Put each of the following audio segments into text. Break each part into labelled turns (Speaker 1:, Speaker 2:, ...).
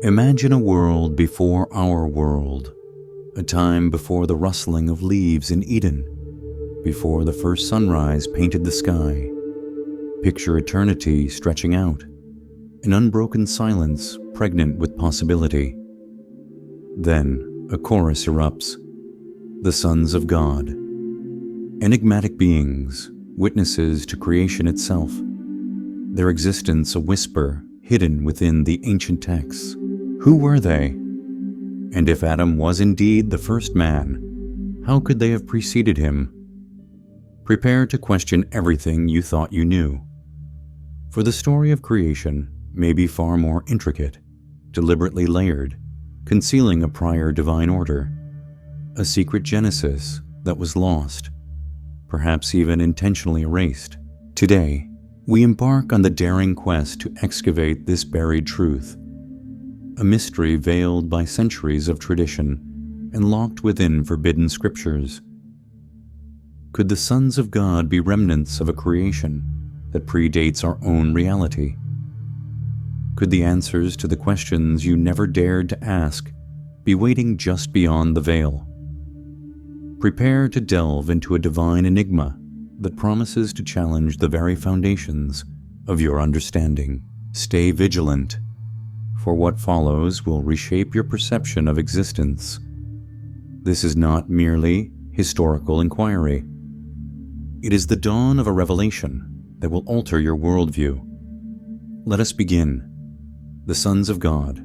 Speaker 1: Imagine a world before our world, a time before the rustling of leaves in Eden, before the first sunrise painted the sky. Picture eternity stretching out, an unbroken silence pregnant with possibility. Then a chorus erupts, the sons of God, enigmatic beings, witnesses to creation itself, their existence a whisper hidden within the ancient texts. Who were they? And if Adam was indeed the first man, how could they have preceded him? Prepare to question everything you thought you knew. For the story of creation may be far more intricate, deliberately layered, concealing a prior divine order, a secret genesis that was lost, perhaps even intentionally erased. Today, we embark on the daring quest to excavate this buried truth, a mystery veiled by centuries of tradition and locked within forbidden scriptures. Could the sons of God be remnants of a creation that predates our own reality? Could the answers to the questions you never dared to ask be waiting just beyond the veil? Prepare to delve into a divine enigma that promises to challenge the very foundations of your understanding. Stay vigilant, for what follows will reshape your perception of existence. This is not merely historical inquiry. It is the dawn of a revelation that will alter your worldview. Let us begin. The sons of God,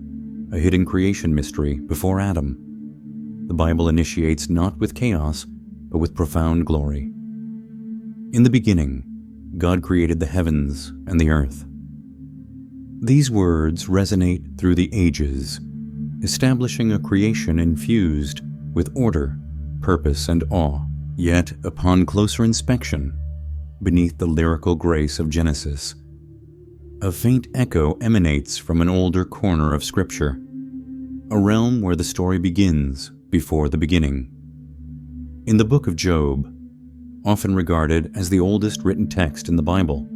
Speaker 1: a hidden creation mystery before Adam. The Bible initiates not with chaos, but with profound glory. In the beginning, God created the heavens and the earth. These words resonate through the ages, establishing a creation infused with order, purpose, and awe. Yet, upon closer inspection, beneath the lyrical grace of Genesis, a faint echo emanates from an older corner of Scripture, a realm where the story begins before the beginning. In the book of Job, often regarded as the oldest written text in the Bible,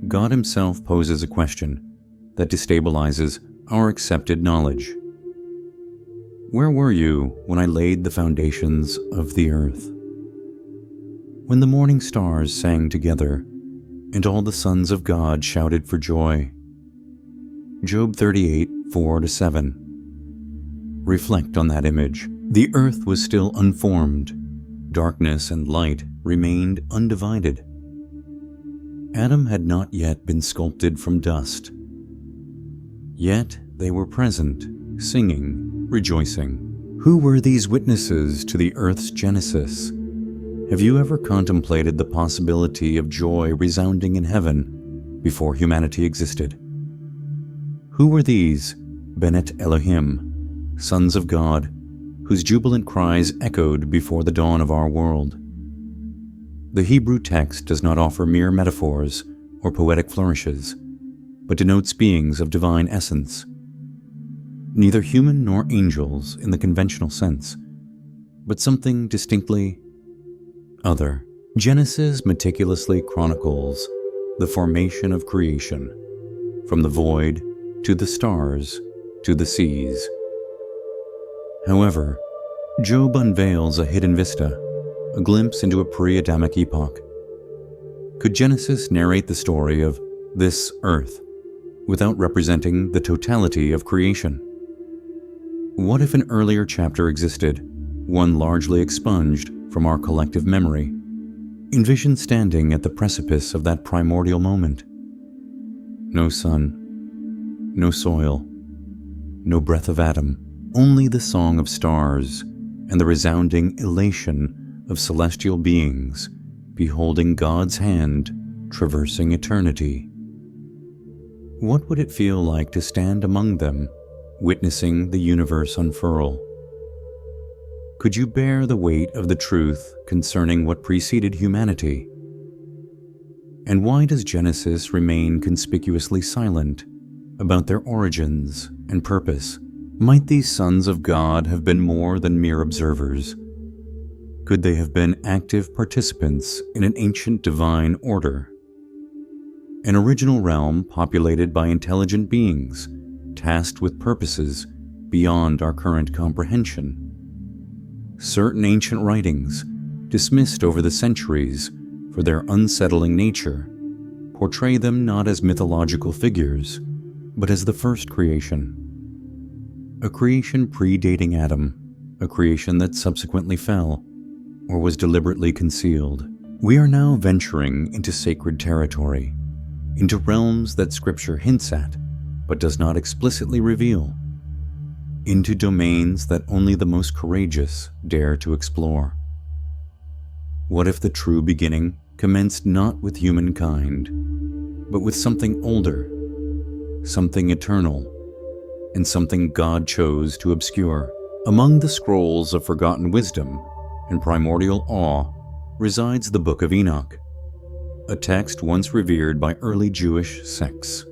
Speaker 1: God Himself poses a question that destabilizes our accepted knowledge. Where were you when I laid the foundations of the earth? When the morning stars sang together, and all the sons of God shouted for joy. Job 38, 4-7. Reflect on that image. The earth was still unformed. Darkness and light remained undivided. Adam had not yet been sculpted from dust. Yet they were present, singing, rejoicing. Who were these witnesses to the earth's genesis? Have you ever contemplated the possibility of joy resounding in heaven before humanity existed? Who were these Benet Elohim, sons of God, whose jubilant cries echoed before the dawn of our world? The Hebrew text does not offer mere metaphors or poetic flourishes, but denotes beings of divine essence. Neither human nor angels in the conventional sense, but something distinctly other. Genesis meticulously chronicles the formation of creation, from the void to the stars to the seas. However, Job unveils a hidden vista, a glimpse into a pre-Adamic epoch. Could Genesis narrate the story of this earth without representing the totality of creation? What if an earlier chapter existed, one largely expunged from our collective memory? Envision standing at the precipice of that primordial moment. No sun, no soil, no breath of Adam, only the song of stars and the resounding elation of celestial beings beholding God's hand traversing eternity. What would it feel like to stand among them, witnessing the universe unfurl? Could you bear the weight of the truth concerning what preceded humanity? And why does Genesis remain conspicuously silent about their origins and purpose? Might these sons of God have been more than mere observers? Could they have been active participants in an ancient divine order? An original realm populated by intelligent beings tasked with purposes beyond our current comprehension. Certain ancient writings, dismissed over the centuries for their unsettling nature, portray them not as mythological figures, but as the first creation. A creation predating Adam, a creation that subsequently fell, or was deliberately concealed. We are now venturing into sacred territory, into realms that Scripture hints at, but does not explicitly reveal, into domains that only the most courageous dare to explore. What if the true beginning commenced not with humankind, but with something older, something eternal, and something God chose to obscure? Among the scrolls of forgotten wisdom and primordial awe resides the Book of Enoch, a text once revered by early Jewish sects.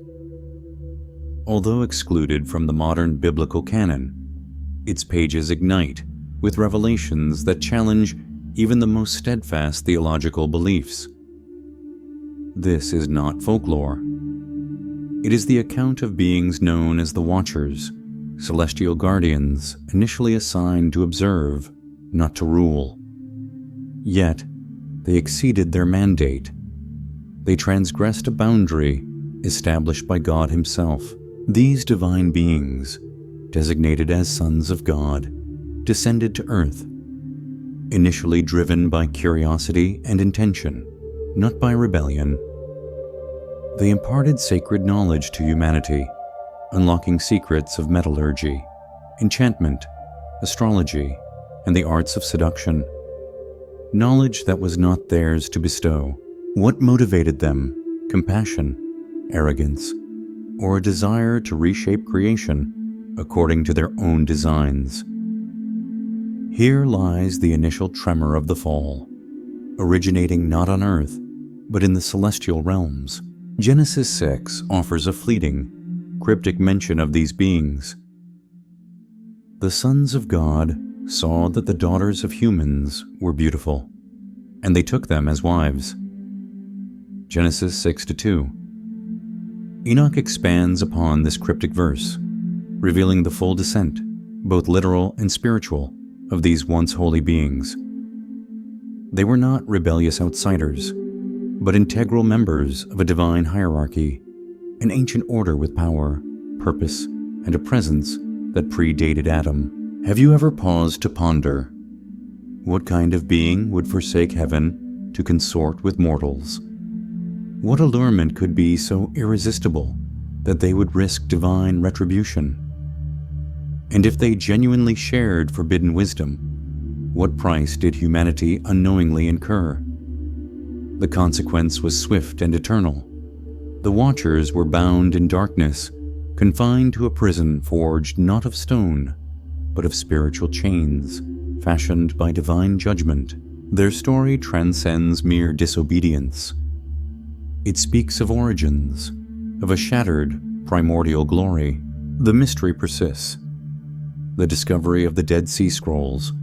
Speaker 1: Although excluded from the modern biblical canon, its pages ignite with revelations that challenge even the most steadfast theological beliefs. This is not folklore. It is the account of beings known as the Watchers, celestial guardians initially assigned to observe, not to rule. Yet, they exceeded their mandate. They transgressed a boundary established by God Himself. These divine beings, designated as sons of God, descended to earth, initially driven by curiosity and intention, not by rebellion. They imparted sacred knowledge to humanity, unlocking secrets of metallurgy, enchantment, astrology, and the arts of seduction. Knowledge that was not theirs to bestow. What motivated them? Compassion, arrogance, or a desire to reshape creation according to their own designs? Here lies the initial tremor of the fall, originating not on earth, but in the celestial realms. Genesis 6 offers a fleeting, cryptic mention of these beings. The sons of God saw that the daughters of humans were beautiful, and they took them as wives. Genesis 6-2. Enoch expands upon this cryptic verse, revealing the full descent, both literal and spiritual, of these once holy beings. They were not rebellious outsiders, but integral members of a divine hierarchy, an ancient order with power, purpose, and a presence that predated Adam. Have you ever paused to ponder what kind of being would forsake heaven to consort with mortals? What allurement could be so irresistible that they would risk divine retribution? And if they genuinely shared forbidden wisdom, what price did humanity unknowingly incur? The consequence was swift and eternal. The Watchers were bound in darkness, confined to a prison forged not of stone, but of spiritual chains, fashioned by divine judgment. Their story transcends mere disobedience. It speaks of origins, of a shattered, primordial glory. The mystery persists. The discovery of the Dead Sea Scrolls,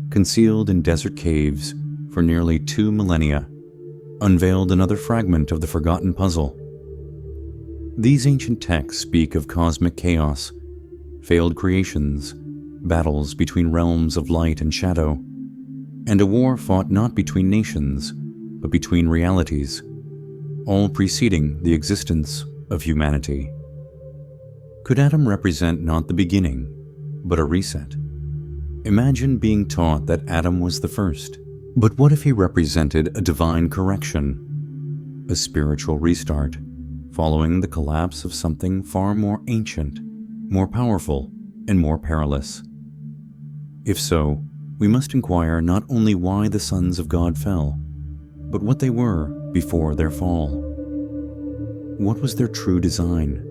Speaker 1: concealed in desert caves for nearly 2 millennia, unveiled another fragment of the forgotten puzzle. These ancient texts speak of cosmic chaos, failed creations, battles between realms of light and shadow, and a war fought not between nations, but between realities, all preceding the existence of humanity. Could Adam represent not the beginning, but a reset? Imagine being taught that Adam was the first. But what if he represented a divine correction, a spiritual restart, following the collapse of something far more ancient, more powerful, and more perilous? If so, we must inquire not only why the sons of God fell, but what they were before their fall. What was their true design,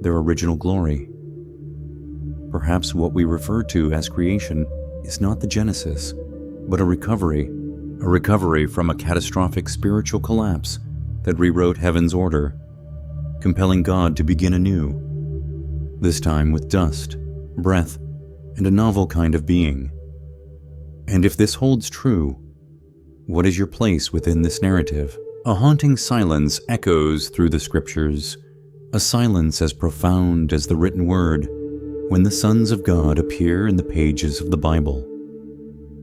Speaker 1: their original glory? Perhaps what we refer to as creation is not the Genesis, but a recovery from a catastrophic spiritual collapse that rewrote heaven's order, compelling God to begin anew, this time with dust, breath, and a novel kind of being. And if this holds true, what is your place within this narrative? A haunting silence echoes through the Scriptures, a silence as profound as the written word when the sons of God appear in the pages of the Bible.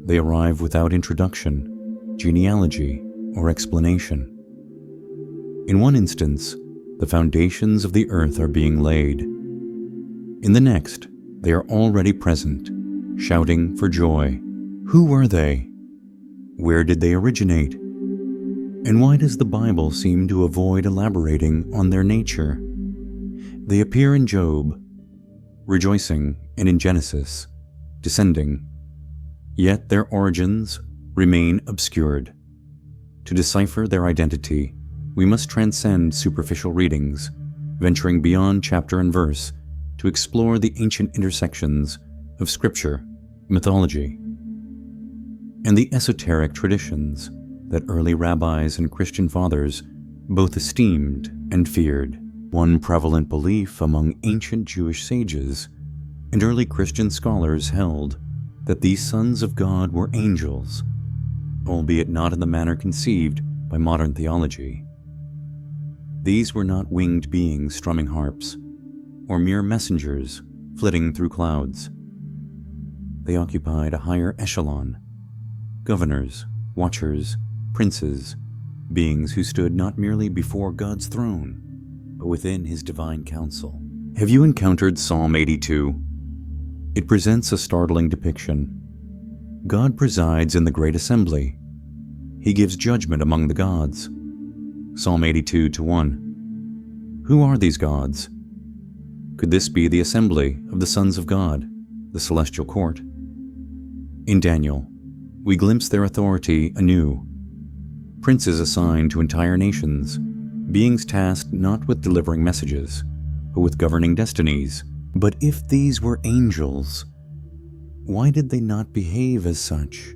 Speaker 1: They arrive without introduction, genealogy, or explanation. In one instance, the foundations of the earth are being laid. In the next, they are already present, shouting for joy. Who were they? Where did they originate? And why does the Bible seem to avoid elaborating on their nature? They appear in Job, rejoicing, and in Genesis, descending. Yet their origins remain obscured. To decipher their identity, we must transcend superficial readings, venturing beyond chapter and verse to explore the ancient intersections of scripture, mythology, and the esoteric traditions that early rabbis and Christian fathers both esteemed and feared. One prevalent belief among ancient Jewish sages and early Christian scholars held that these sons of God were angels, albeit not in the manner conceived by modern theology. These were not winged beings strumming harps, or mere messengers flitting through clouds. They occupied a higher echelon: governors, watchers, princes, beings who stood not merely before God's throne, but within His divine counsel. Have you encountered Psalm 82? It presents a startling depiction. God presides in the great assembly. He gives judgment among the gods. Psalm 82:1. Who are these gods? Could this be the assembly of the sons of God, the celestial court? In Daniel, we glimpse their authority anew. Princes assigned to entire nations, beings tasked not with delivering messages, but with governing destinies. But if these were angels, why did they not behave as such?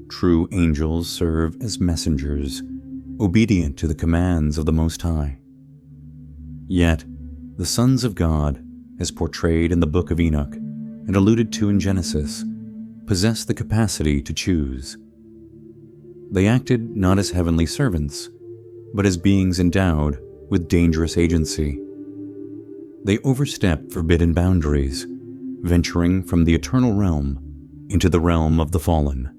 Speaker 1: True angels serve as messengers, obedient to the commands of the Most High. Yet, the sons of God, as portrayed in the book of Enoch and alluded to in Genesis, possess the capacity to choose. They acted not as heavenly servants, but as beings endowed with dangerous agency. They overstepped forbidden boundaries, venturing from the eternal realm into the realm of the fallen.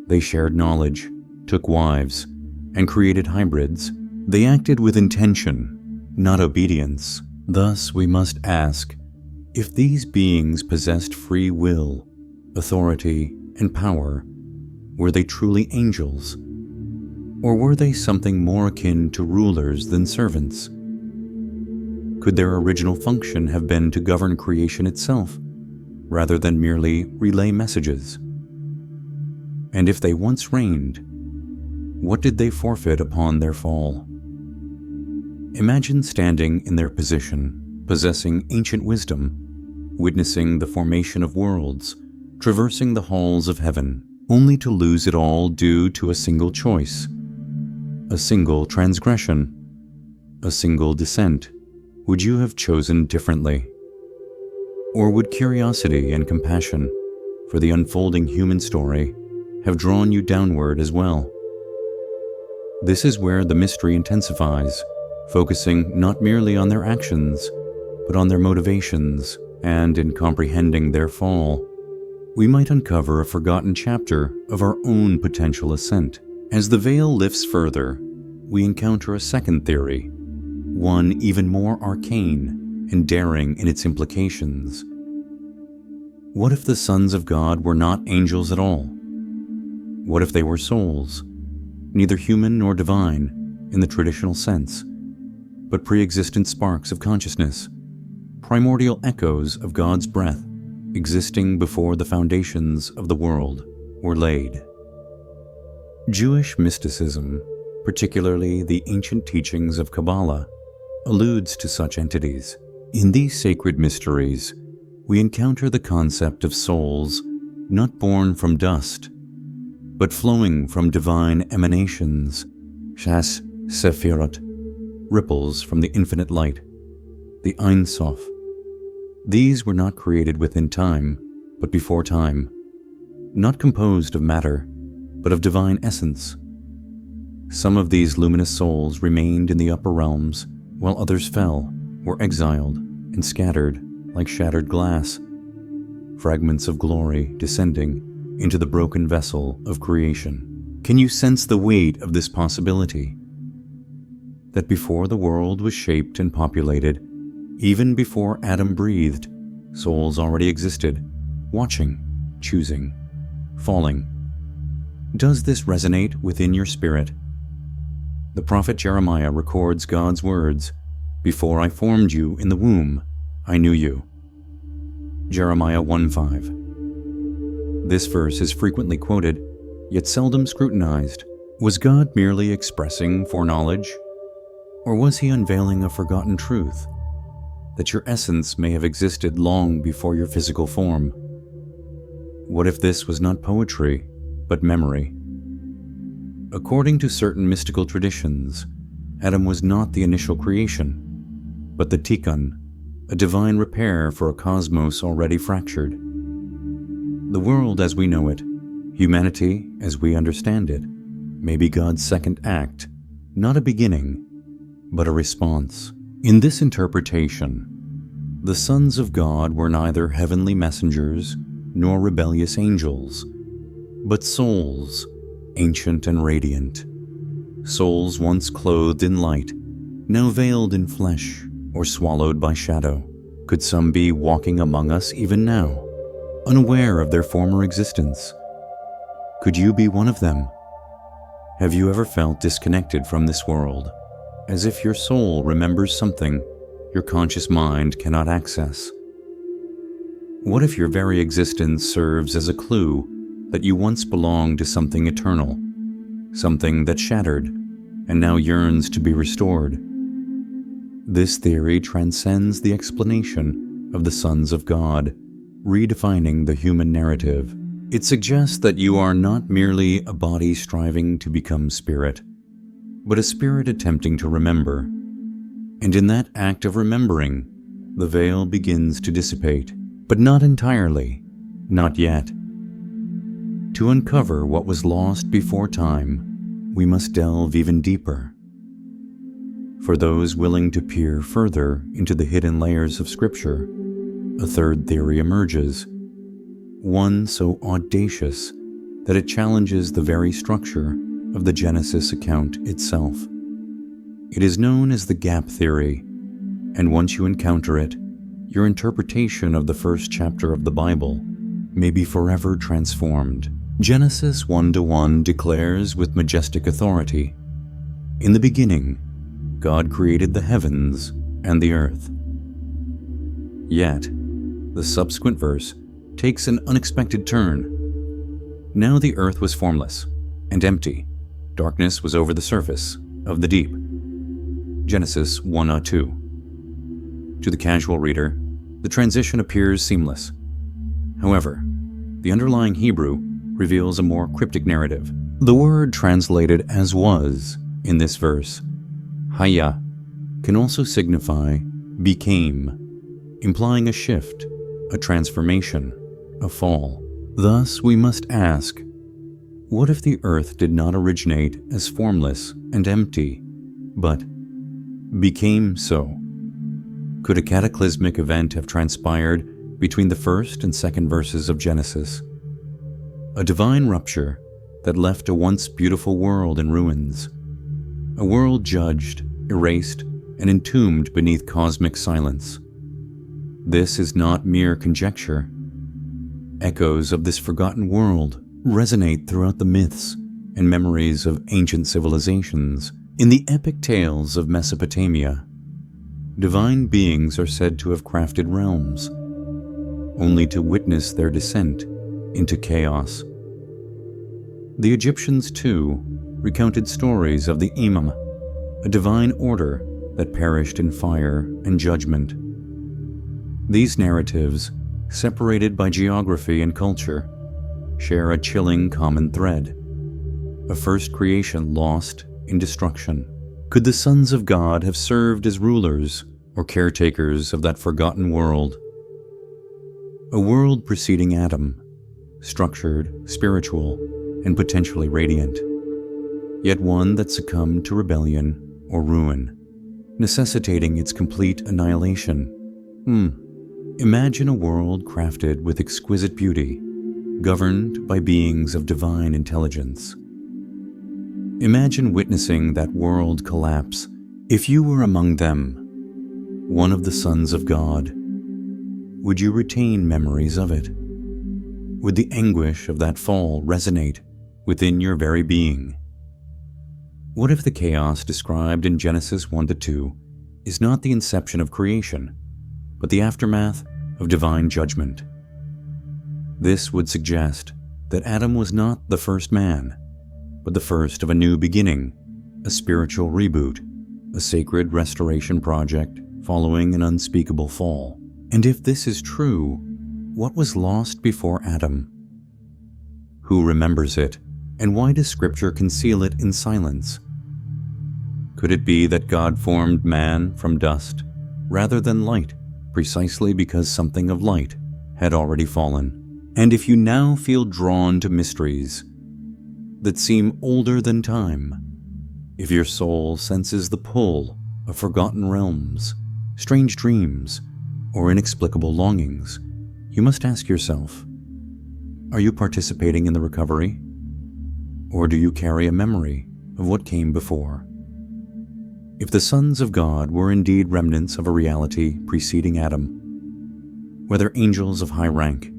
Speaker 1: They shared knowledge, took wives, and created hybrids. They acted with intention, not obedience. Thus, we must ask, if these beings possessed free will, authority, and power, were they truly angels? Or were they something more akin to rulers than servants? Could their original function have been to govern creation itself, rather than merely relay messages? And if they once reigned, what did they forfeit upon their fall? Imagine standing in their position, possessing ancient wisdom, witnessing the formation of worlds, traversing the halls of heaven, only to lose it all due to a single choice, a single transgression, a single dissent. Would you have chosen differently? Or would curiosity and compassion for the unfolding human story have drawn you downward as well? This is where the mystery intensifies, focusing not merely on their actions, but on their motivations, and in comprehending their fall, we might uncover a forgotten chapter of our own potential ascent. As the veil lifts further, we encounter a second theory, one even more arcane and daring in its implications. What if the sons of God were not angels at all? What if they were souls, neither human nor divine in the traditional sense, but pre-existent sparks of consciousness, primordial echoes of God's breath, existing before the foundations of the world were laid? Jewish mysticism, particularly the ancient teachings of Kabbalah, alludes to such entities. In these sacred mysteries, we encounter the concept of souls not born from dust, but flowing from divine emanations, Shas Sephirot, ripples from the infinite light, the Ein Sof. These were not created within time, but before time, not composed of matter, but of divine essence. Some of these luminous souls remained in the upper realms, while others fell, were exiled, and scattered like shattered glass, fragments of glory descending into the broken vessel of creation. Can you sense the weight of this possibility? That before the world was shaped and populated, even before Adam breathed, souls already existed, watching, choosing, falling. Does this resonate within your spirit? The prophet Jeremiah records God's words, "Before I formed you in the womb, I knew you." Jeremiah 1:5. This verse is frequently quoted, yet seldom scrutinized. Was God merely expressing foreknowledge? Or was he unveiling a forgotten truth, that your essence may have existed long before your physical form? What if this was not poetry, but memory? According to certain mystical traditions, Adam was not the initial creation, but the tikkun, a divine repair for a cosmos already fractured. The world as we know it, humanity as we understand it, may be God's second act, not a beginning, but a response. In this interpretation, the sons of God were neither heavenly messengers nor rebellious angels, but souls, ancient and radiant. Souls once clothed in light, now veiled in flesh or swallowed by shadow. Could some be walking among us even now, unaware of their former existence? Could you be one of them? Have you ever felt disconnected from this world, as if your soul remembers something your conscious mind cannot access? What if your very existence serves as a clue that you once belonged to something eternal, something that shattered and now yearns to be restored? This theory transcends the explanation of the sons of God, redefining the human narrative. It suggests that you are not merely a body striving to become spirit, but a spirit attempting to remember. And in that act of remembering, the veil begins to dissipate, but not entirely, not yet. To uncover what was lost before time, we must delve even deeper. For those willing to peer further into the hidden layers of Scripture, a third theory emerges, one so audacious that it challenges the very structure of the Genesis account itself. It is known as the gap theory, and once you encounter it, your interpretation of the first chapter of the Bible may be forever transformed. Genesis 1:1 declares with majestic authority, "In the beginning, God created the heavens and the earth." Yet, the subsequent verse takes an unexpected turn. Now the earth was formless and empty. Darkness was over the surface of the deep. Genesis 1:2. To the casual reader, the transition appears seamless. However, the underlying Hebrew reveals a more cryptic narrative. The word translated as "was" in this verse, haya, can also signify became, implying a shift, a transformation, a fall. Thus, we must ask, what if the earth did not originate as formless and empty, but became so? Could a cataclysmic event have transpired between the first and second verses of Genesis? A divine rupture that left a once beautiful world in ruins, a world judged, erased, and entombed beneath cosmic silence. This is not mere conjecture. Echoes of this forgotten world resonate throughout the myths and memories of ancient civilizations. In the epic tales of Mesopotamia, divine beings are said to have crafted realms, only to witness their descent into chaos. The Egyptians, too, recounted stories of the Imam, a divine order that perished in fire and judgment. These narratives, separated by geography and culture, share a chilling common thread: a first creation lost in destruction. Could the sons of God have served as rulers or caretakers of that forgotten world? A world preceding Adam, structured, spiritual, and potentially radiant, yet one that succumbed to rebellion or ruin. necessitating its complete annihilation. Imagine a world crafted with exquisite beauty, governed by beings of divine intelligence. Imagine witnessing that world collapse if you were among them, one of the sons of God. Would you retain memories of it? Would the anguish of that fall resonate within your very being? What if the chaos described in Genesis 1-2 is not the inception of creation, but the aftermath of divine judgment? This would suggest that Adam was not the first man, but the first of a new beginning, a spiritual reboot, a sacred restoration project following an unspeakable fall. And if this is true, what was lost before Adam? Who remembers it, and why does Scripture conceal it in silence? Could it be that God formed man from dust rather than light, precisely because something of light had already fallen? And if you now feel drawn to mysteries that seem older than time, if your soul senses the pull of forgotten realms, strange dreams, or inexplicable longings, you must ask yourself, are you participating in the recovery? Or do you carry a memory of what came before? If the sons of God were indeed remnants of a reality preceding Adam, whether angels of high rank,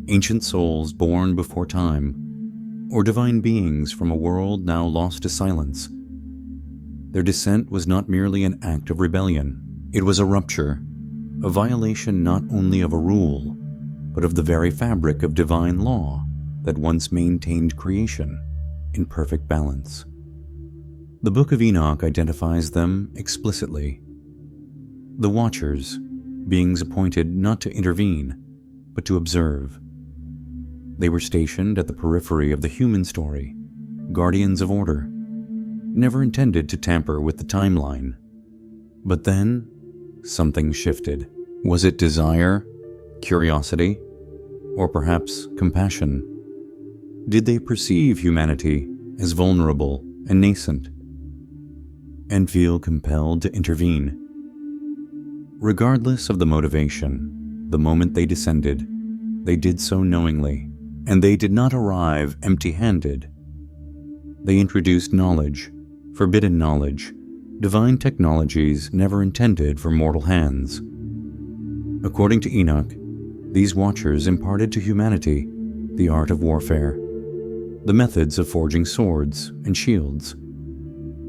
Speaker 1: ancient souls born before time, or divine beings from a world now lost to silence, their descent was not merely an act of rebellion. It was a rupture, a violation not only of a rule, but of the very fabric of divine law that once maintained creation in perfect balance. The Book of Enoch identifies them explicitly. The Watchers, beings appointed not to intervene, but to observe. They were stationed at the periphery of the human story, guardians of order, never intended to tamper with the timeline. But then, something shifted. Was it desire, curiosity, or perhaps compassion? Did they perceive humanity as vulnerable and nascent, and feel compelled to intervene? Regardless of the motivation, the moment they descended, they did so knowingly, and they did not arrive empty-handed. They introduced knowledge, forbidden knowledge, divine technologies never intended for mortal hands. According to Enoch, these Watchers imparted to humanity the art of warfare, the methods of forging swords and shields,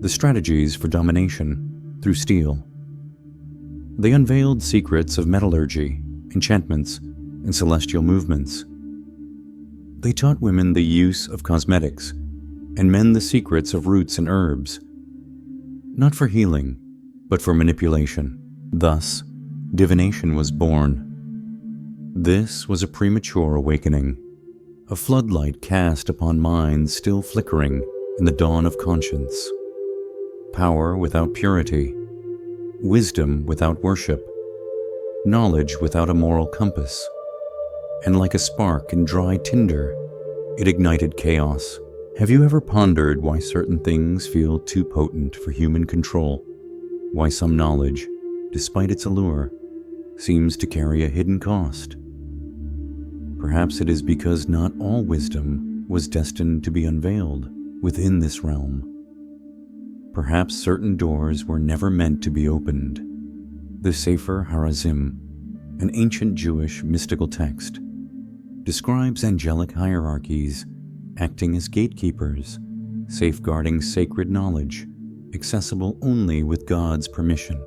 Speaker 1: the strategies for domination through steel. They unveiled secrets of metallurgy, enchantments, and celestial movements. They taught women the use of cosmetics and men the secrets of roots and herbs, not for healing, but for manipulation. Thus, divination was born. This was a premature awakening, a floodlight cast upon minds still flickering in the dawn of conscience. Power without purity, wisdom without worship, knowledge without a moral compass, and like a spark in dry tinder, it ignited chaos. Have you ever pondered why certain things feel too potent for human control? Why some knowledge, despite its allure, seems to carry a hidden cost? Perhaps it is because not all wisdom was destined to be unveiled within this realm. Perhaps certain doors were never meant to be opened. The Sefer Harazim, an ancient Jewish mystical text, describes angelic hierarchies acting as gatekeepers, safeguarding sacred knowledge, accessible only with God's permission.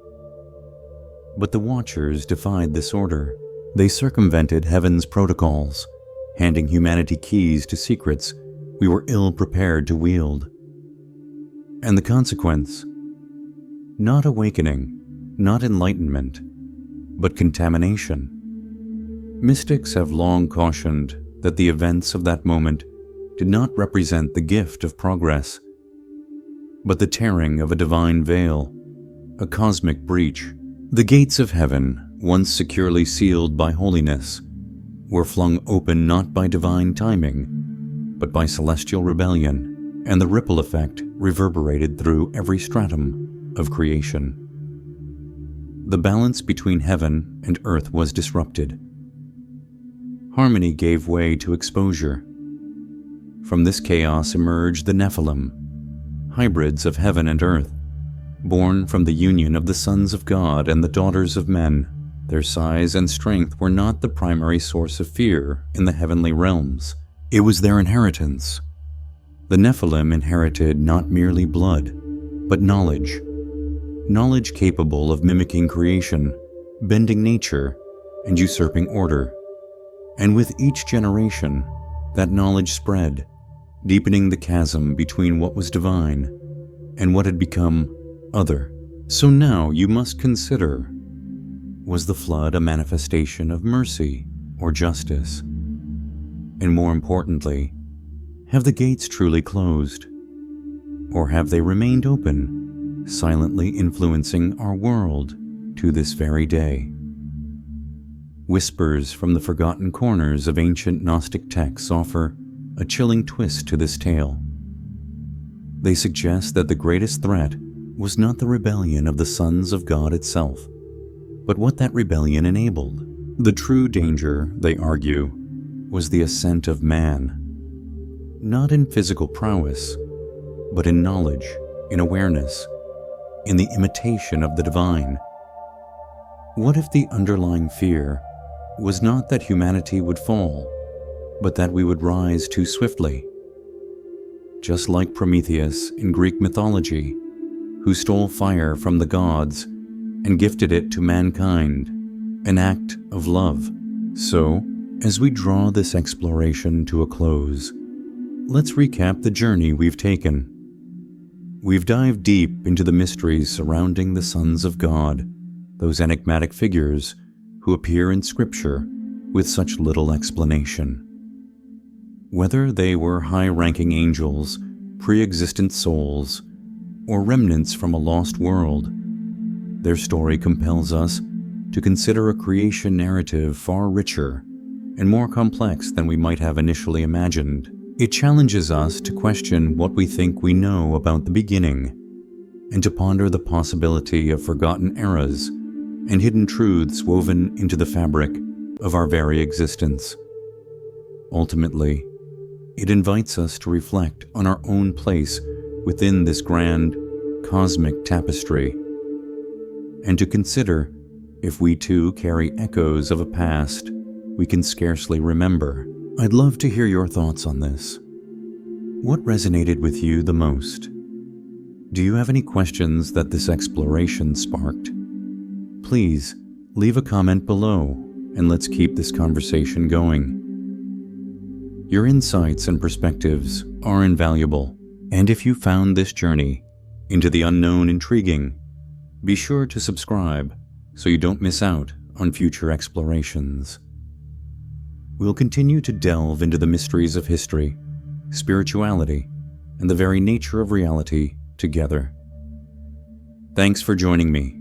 Speaker 1: But the Watchers defied this order. They circumvented heaven's protocols, handing humanity keys to secrets we were ill prepared to wield. And the consequence? Not awakening, not enlightenment, but contamination. Mystics have long cautioned that the events of that moment did not represent the gift of progress, but the tearing of a divine veil, a cosmic breach. The gates of heaven, once securely sealed by holiness, were flung open not by divine timing, but by celestial rebellion, and the ripple effect reverberated through every stratum of creation. the balance between heaven and earth was disrupted. Harmony gave way to exposure. From this chaos emerged the Nephilim, hybrids of heaven and earth, born from the union of the sons of God and the daughters of men. Their size and strength were not the primary source of fear in the heavenly realms. It was their inheritance. The Nephilim inherited not merely blood, but knowledge. Knowledge capable of mimicking creation, bending nature, and usurping order. And with each generation, that knowledge spread, deepening the chasm between what was divine and what had become other. So now you must consider, was the flood a manifestation of mercy or justice? And more importantly, have the gates truly closed? Or have they remained open, silently influencing our world to this very day? Whispers from the forgotten corners of ancient Gnostic texts offer a chilling twist to this tale. They suggest that the greatest threat was not the rebellion of the sons of God itself, but what that rebellion enabled. The true danger, they argue, was the ascent of man, not in physical prowess, but in knowledge, in awareness, in the imitation of the divine. What if the underlying fear was not that humanity would fall, but that we would rise too swiftly? Just like Prometheus in Greek mythology, who stole fire from the gods and gifted it to mankind, an act of love. So, as we draw this exploration to a close, let's recap the journey we've taken. We've dived deep into the mysteries surrounding the sons of God, those enigmatic figures who appear in Scripture with such little explanation. Whether they were high-ranking angels, pre-existent souls, or remnants from a lost world, their story compels us to consider a creation narrative far richer and more complex than we might have initially imagined. It challenges us to question what we think we know about the beginning, and to ponder the possibility of forgotten eras and hidden truths woven into the fabric of our very existence. Ultimately, it invites us to reflect on our own place within this grand, cosmic tapestry, and to consider if we too carry echoes of a past we can scarcely remember. I'd love to hear your thoughts on this. What resonated with you the most? Do you have any questions that this exploration sparked? Please leave a comment below and let's keep this conversation going. Your insights and perspectives are invaluable, and if you found this journey into the unknown intriguing, be sure to subscribe so you don't miss out on future explorations. We'll continue to delve into the mysteries of history, spirituality, and the very nature of reality together. Thanks for joining me